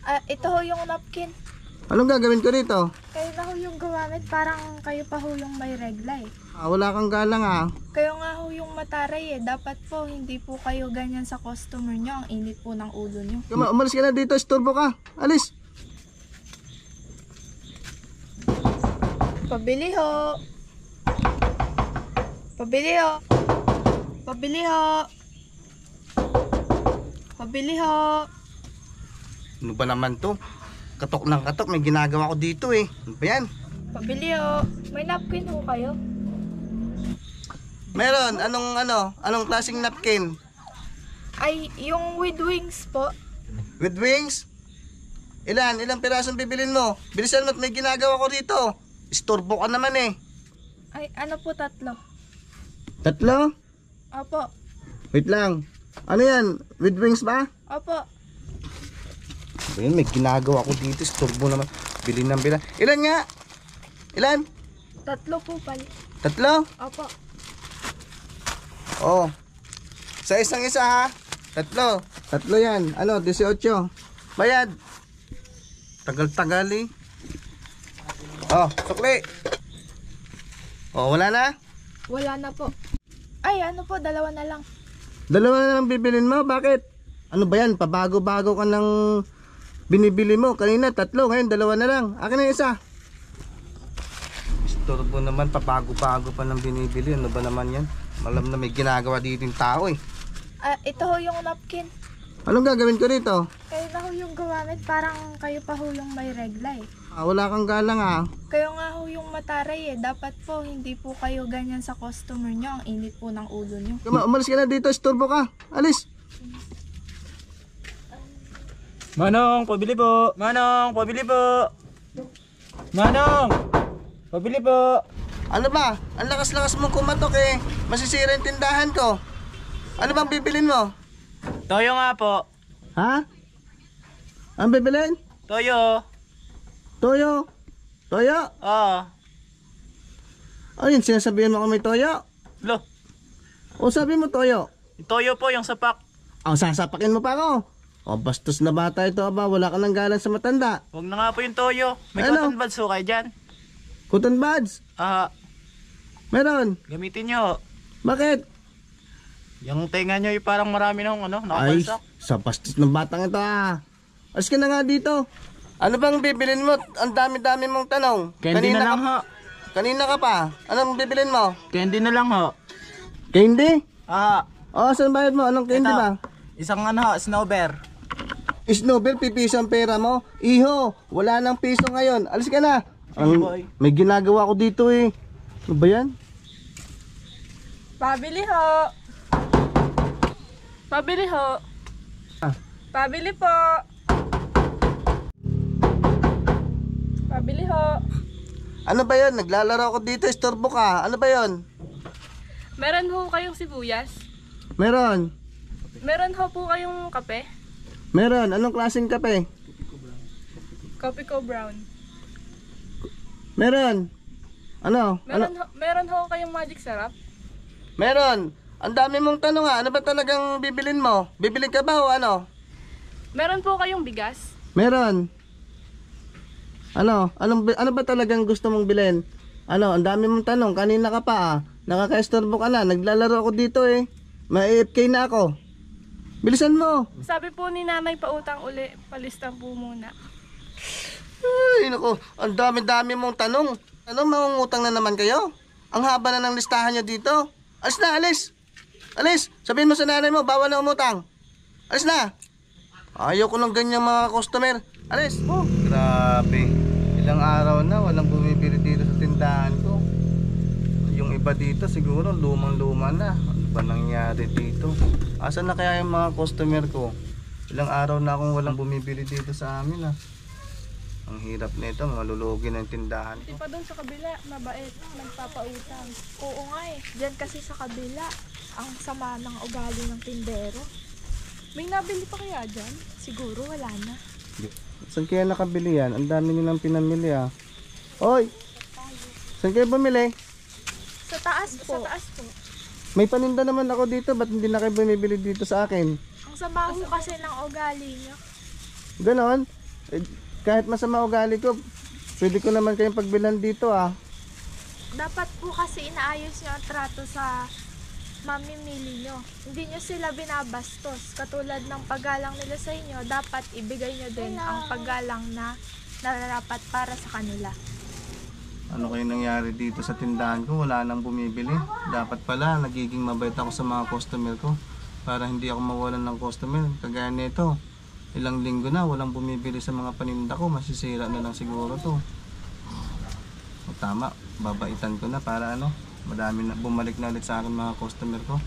Ito ho yung napkin. Anong gagawin ko dito? Kayo na ho yung gumamit, parang kayo pa ho yung may regla eh. Wala kang galang Kayo nga ho yung mataray eh. Dapat po hindi po kayo ganyan sa customer nyo. Ang init po ng ulo nyo. Umalis ka na dito, istorbo ka. Alis. Pabili ho. Pabili ho. Pabili ho. Pabili ho. Ano ba naman to? Katok ng katok, may ginagawa ko dito eh. Ano ba yan? Pabili ho. May napkin ho kayo? Meron, anong klaseng napkin? Ay, yung with wings po. With wings? Ilang pirasong bibilin mo? Bilisan mo at may ginagawa ko dito. Istorbo ka naman eh. Ay, ano po 3? 3? Opo. Wait lang. Ano yan? With wings ba? Opo. Ayun, may ginagawa ko dito. Istorbo naman. Bilin ng bilan. Ilan nga? Ilan? 3 po pala. 3? Opo. Oh. Sa isang isa ha. 3 yan. 18. Bayad. Tagal-tagal eh. Oh, sukli. Oh, wala na? Wala na po. Ay, ano po, 2 na lang. 2 na lang bibilin mo? Bakit? Ano ba yan? Pabago-bago ka ng binibili mo. Kanina 3, ngayon 2 na lang. Akin na isa. Istorbo naman, pabago-bago pa ng binibili. Ano ba naman yan? Malam na may ginagawa dito yung tao eh. Ito ho yung napkin. Anong gagawin ko dito? Kayo na ho yung gumamit, parang kayo pa ho yung may regla eh. Wala kang galang Kayo nga ho yung mataray eh. Dapat po hindi po kayo ganyan sa customer nyo. Ang init po ng ulo nyo. Umalis ka na dito, istorbo ka. Alis. Manong, pabili po. Manong, pabili po. Manong, pabili po. Ano ba? Ang lakas-lakas mong kumatok eh. Masisira yung tindahan ko. Ano bang bibilin mo? Toyo nga po. Ha? Ang bibilin? Toyo. Toyo? Toyo? Oo. Ano yun? Sinasabihan mo kung may toyo? Lo, O sabi mo toyo? toyo po yung sapak. Ang sasapakin mo pa ako. O bastos na bata ito ba? Wala ka ng galang sa matanda. Huwag na nga po yung toyo. May Ano? cotton buds ho kayo dyan. Cotton buds? Meron. Gamitin nyo. Bakit? Yung tenga nyo yung parang marami nung Ay, nakabalsak. sa bastos ng batang ito Alis ka na nga dito. Ano bang bibilin mo? Ang dami-dami mong tanong. Candy na lang ho. Kanina ka pa. Anong bibilin mo? Candy na lang ho. Candy? Ah, Saan bayad mo? Anong candy ito. ba? Isang snowbear. Snowball, pipiso ang pera mo. Iho, wala nang piso ngayon. Alis ka na. boy. May ginagawa ko dito eh. Ano ba yan? Pabili ho. Pabili ho. Pabili po. Pabili ho. Ano ba yan? Naglalaro ako dito. Istorbo ka. Ano ba yan? Meron ho kayong sibuyas? Meron. Meron ho po kayong kape? Meron. Anong klaseng kape? Coffee ko brown. Meron. Ano? Meron ho kayong magic sarap? Meron. Ang dami mong tanong Ano ba talagang bibilin mo? Bibilin ka ba o ano? Meron po kayong bigas? Meron. Ano ba talagang gusto mong bilhin? Ang dami mong tanong. Kanina ka pa Nakaka-istorbo ka na. Naglalaro ako dito eh. Ma-AFK na ako. Bilisan mo. Sabi po ni nanay pautang uli, palistang po muna. Ay, naku. Ang dami-dami mong tanong. Mangungutang na naman kayo? Ang haba na ng listahan nyo dito. Alis na, alis. Alis. Sabihin mo sa nanay mo, bawal na umutang. Alis na. Ayaw ko ng ganyang mga customer. Alis. Grabe. Ilang araw na walang bumibili dito sa tindahan ko. Yung iba dito siguro lumang-luma na. Ano ba nangyari dito? Asan na kaya yung mga customer ko? Ilang araw na akong walang bumibili dito sa amin Ang hirap nito, malulugi ng tindahan Di ko. pa doon sa kabila, mabait, nagpapautang. Oo nga eh, dyan kasi sa kabila, ang sama ng ugali ng tindero. May nabili pa kaya dyan? Siguro wala na. Saan kaya nakabili yan? Ang dami nilang pinamili Hoy! Saan kayo bumili? Sa taas po. Sa taas po. May paninda naman ako dito, ba't hindi na kayo bumibili dito sa akin? Ang sama ho kasi ng ugali niya. Ganon? Eh, kahit masama ugali ko, pwede ko naman kayong pagbilan dito ah. Dapat po kasi inaayos nyo ang trato sa mamimili nyo. Hindi nyo sila binabastos. Katulad ng paggalang nila sa inyo, dapat ibigay nyo din ang paggalang na nararapat para sa kanila. Ano kayo nangyari dito sa tindahan ko? Wala nang bumibili. Dapat pala, nagiging mabait ako sa mga customer ko para hindi ako mawalan ng customer. Kagaya nito, ilang linggo na walang bumibili sa mga paninda ko. Masisira na lang siguro to. O, tama, babaitan ko na para ano, madami na bumalik na ulit sa akin mga customer ko.